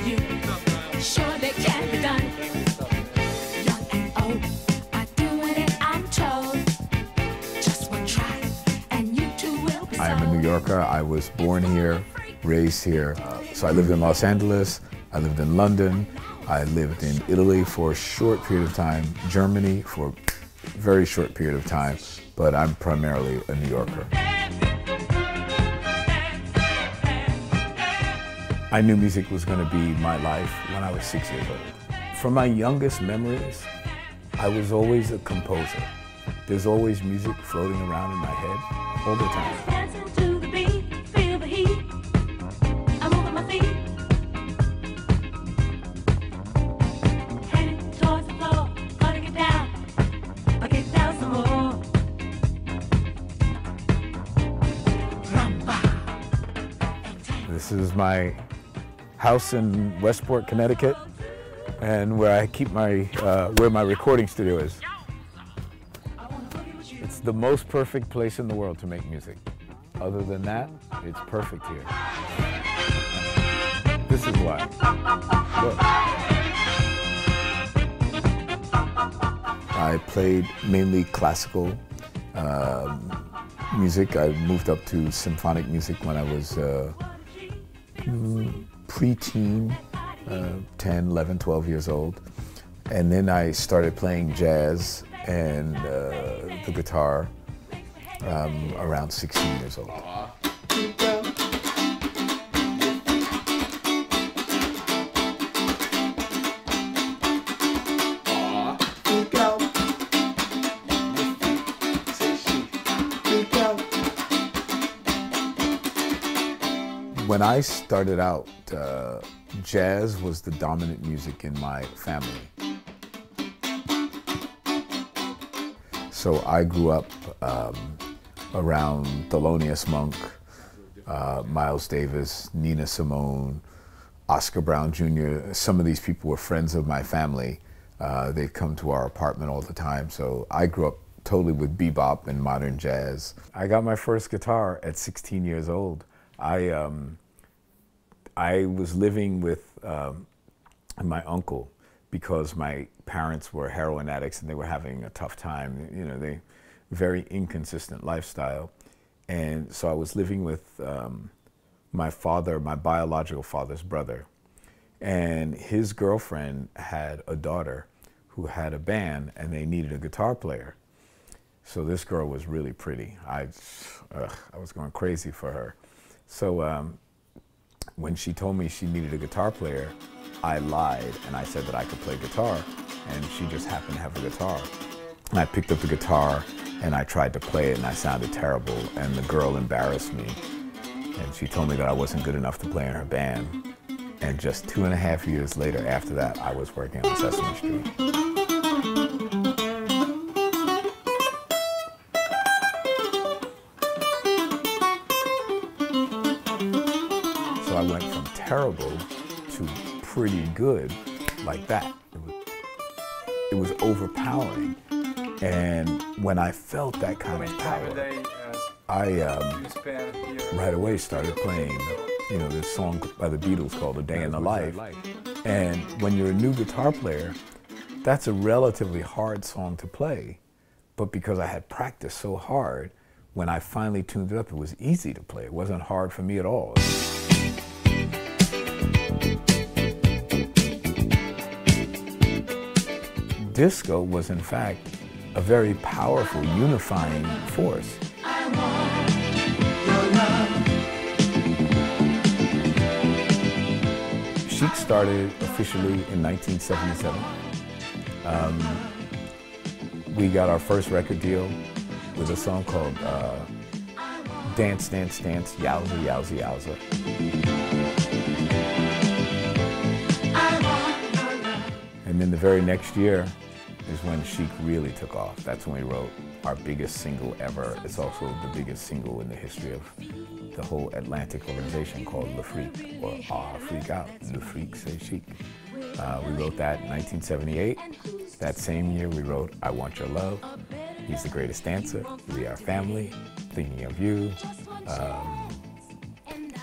you. Surely can be done. Young and old are doing it, I'm told. Just one try, and you too will be sold. I am a New Yorker. I was born here, raised here. So I lived in Los Angeles, I lived in London, I lived in Italy for a short period of time, Germany for a very short period of time, but I'm primarily a New Yorker. I knew music was going to be my life when I was 6 years old. From my youngest memories, I was always a composer. There's always music floating around in my head all the time. This is my house in Westport, Connecticut, and where I keep my, where my recording studio is. It's the most perfect place in the world to make music. Other than that, it's perfect here. This is why. Look. I played mainly classical music. I moved up to symphonic music when I was pre-teen, 10, 11, 12 years old. And then I started playing jazz and the guitar around 16 years old. When I started out, jazz was the dominant music in my family. So I grew up around Thelonious Monk, Miles Davis, Nina Simone, Oscar Brown Jr. Some of these people were friends of my family. They'd come to our apartment all the time. So I grew up totally with bebop and modern jazz. I got my first guitar at 16 years old. I was living with my uncle because my parents were heroin addicts and they were having a tough time. You know, they very inconsistent lifestyle. And so I was living with my father, my biological father's brother. And his girlfriend had a daughter who had a band and they needed a guitar player. So this girl was really pretty. I was going crazy for her. So when she told me she needed a guitar player, I lied and I said that I could play guitar, and she just happened to have a guitar. And I picked up the guitar and I tried to play it and I sounded terrible, and the girl embarrassed me. And she told me that I wasn't good enough to play in her band. And just 2.5 years later after that, I was working on Sesame Street. So I went from terrible to pretty good like that. It was overpowering. And when I felt that kind of power, I right away started playing, you know, this song by the Beatles called A Day in the Life. And when you're a new guitar player, that's a relatively hard song to play. But because I had practiced so hard, when I finally tuned it up, it was easy to play. It wasn't hard for me at all. Disco was, in fact, a very powerful, unifying force. I want your love. Chic started officially in 1977. We got our first record deal with a song called Dance, Dance, Dance, Yowza, Yowza, Yowza. And then the very next year is when Chic really took off. That's when we wrote our biggest single ever. It's also the biggest single in the history of the whole Atlantic organization called Le Freak, or Ah Freak Out, Le Freak C'est Chic. We wrote that in 1978. That same year we wrote I Want Your Love, He's the Greatest Dancer, We Are Family, Thinking of You.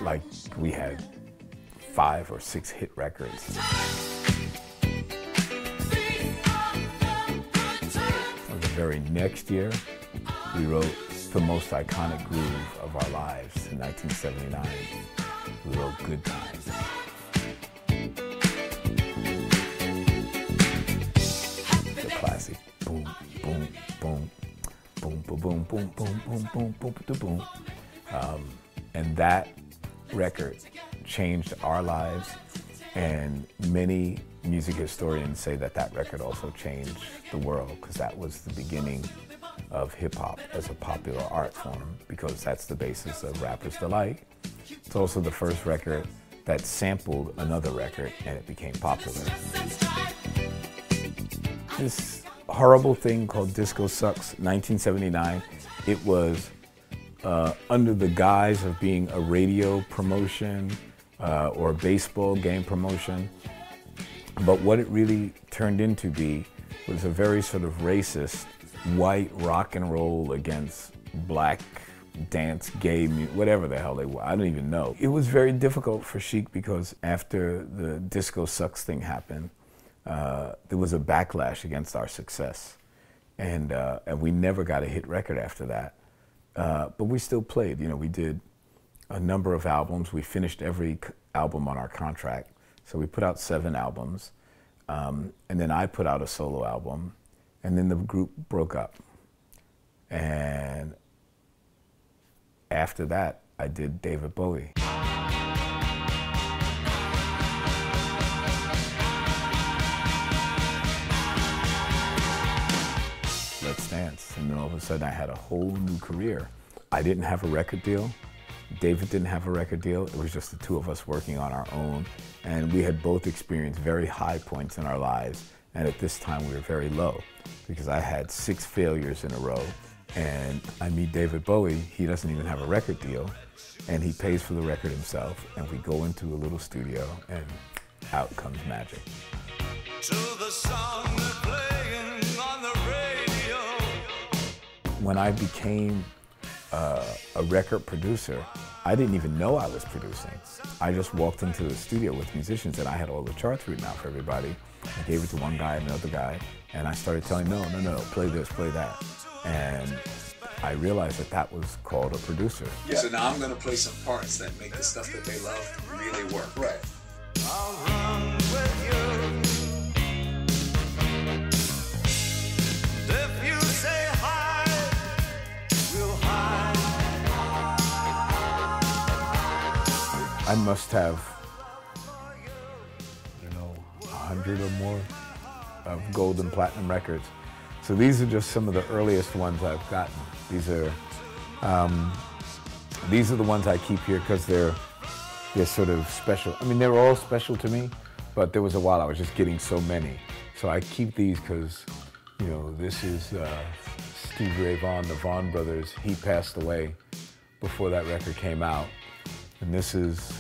Like, we had 5 or 6 hit records. The very next year, we wrote the most iconic groove of our lives in 1979. We wrote Good Times. The classic boom, boom, boom, boom, boom, boom, boom, boom, boom, boom, boom, boom, boom. And that record changed our lives, and many music historians say that that record also changed the world, because that was the beginning of hip-hop as a popular art form, because that's the basis of Rapper's Delight. It's also the first record that sampled another record and it became popular. This horrible thing called Disco Sucks, 1979, it was under the guise of being a radio promotion or a baseball game promotion. But what it really turned into be was a very sort of racist, white rock and roll against black dance, gay, whatever the hell they were. I don't even know. It was very difficult for Chic because after the Disco Sucks thing happened, there was a backlash against our success. And we never got a hit record after that. But we still played. You know, we did a number of albums. We finished every album on our contract. So we put out 7 albums, and then I put out a solo album, and then the group broke up. And after that, I did David Bowie. Let's Dance. And then all of a sudden I had a whole new career. I didn't have a record deal. David didn't have a record deal. It was just the two of us working on our own. And we had both experienced very high points in our lives. And at this time we were very low, because I had 6 failures in a row. And I meet David Bowie, he doesn't even have a record deal. And he pays for the record himself. And we go into a little studio and out comes magic. To the song that's playing on the radio. When I became a record producer, I didn't even know I was producing. I just walked into the studio with musicians and I had all the charts written out for everybody. I gave it to one guy, another guy, and I started telling, no, play this, play that. And I realized that that was called a producer. Yeah. So now I'm going to play some parts that make the stuff that they love really work. Right. I'll run with you. If you say hi, we'll hide. I must have, 100 or more of gold and platinum records. So these are just some of the earliest ones I've gotten. These are the ones I keep here because they're sort of special. I mean, they're all special to me, but there was a while I was just getting so many. So I keep these because, this is Stevie Ray Vaughan, the Vaughan brothers. He passed away before that record came out. And this is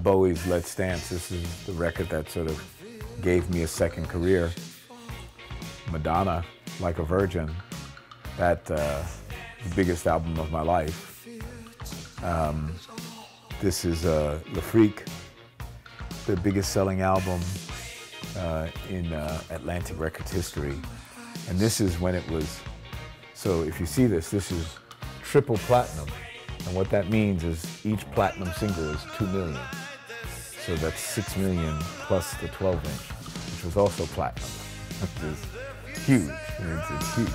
Bowie's Let's Dance. This is the record that sort of gave me a second career. Madonna, Like a Virgin, that the biggest album of my life. This is Le Freak, the biggest selling album in Atlantic Records history. And this is when it was, so if you see this is triple platinum. And what that means is each platinum single is 2 million. So that's 6 million plus the 12-inch, which was also platinum, which is huge. It's huge.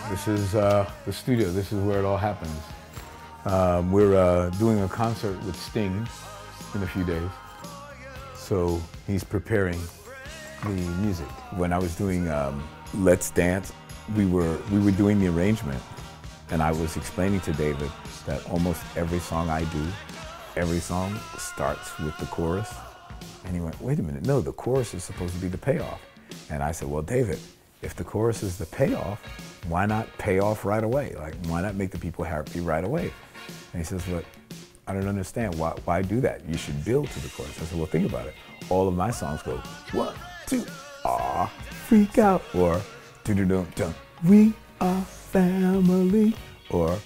This is the studio. This is where it all happens. We're doing a concert with Sting in a few days. So he's preparing the music. When I was doing Let's Dance, we were doing the arrangement, and I was explaining to David that almost every song I do, every song starts with the chorus. And he went, wait a minute, no, the chorus is supposed to be the payoff. And I said, well, David, if the chorus is the payoff, why not pay off right away? Like, why not make the people happy right away? And he says, but I don't understand. Why do that? You should build to the chorus. I said, well, think about it. All of my songs go 1, 2, ah, freak out, or do-do-do-dum, we our family, or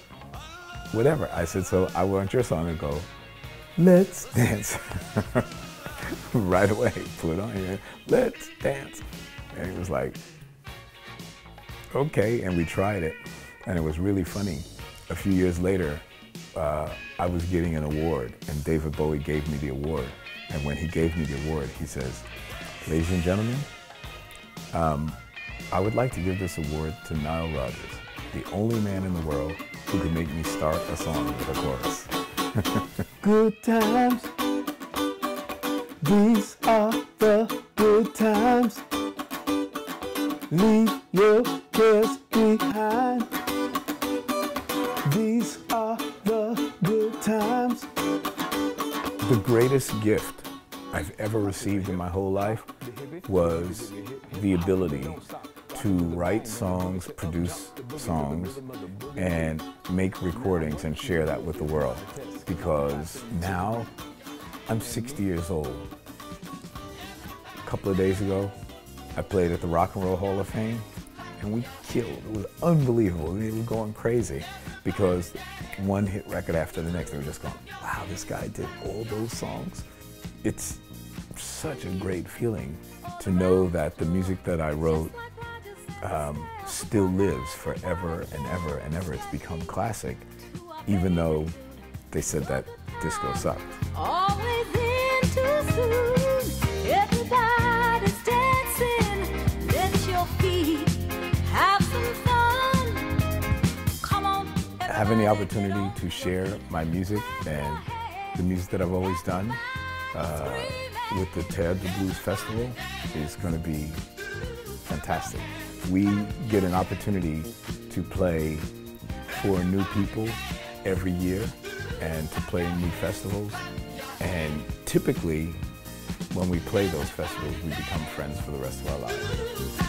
whatever. I said, so I want your song to go, let's dance. Right away, put it on here, let's dance. And he was like, okay, and we tried it, and it was really funny. A few years later, I was getting an award, and David Bowie gave me the award. And when he gave me the award, he says, ladies and gentlemen, I would like to give this award to Nile Rodgers, the only man in the world who could make me start a song with a chorus. Good times, these are the good times. Leave your cares behind. These are the good times. The greatest gift I've ever received in my whole life was the ability to write songs, produce songs, and make recordings and share that with the world. Because now I'm 60 years old. A couple of days ago, I played at the Rock and Roll Hall of Fame, and we killed. It was unbelievable. We were going crazy because one hit record after the next, they were just going, wow, this guy did all those songs. It's such a great feeling to know that the music that I wrote still lives forever and ever and ever. It's become classic, even though they said that disco sucked. Always in too soon. Everybody's dancing. Let your feet have some fun. Come on. Having the opportunity to share my music and the music that I've always done with the Terre de Blues Festival is going to be fantastic. We get an opportunity to play for new people every year and to play in new festivals. And typically, when we play those festivals, we become friends for the rest of our lives.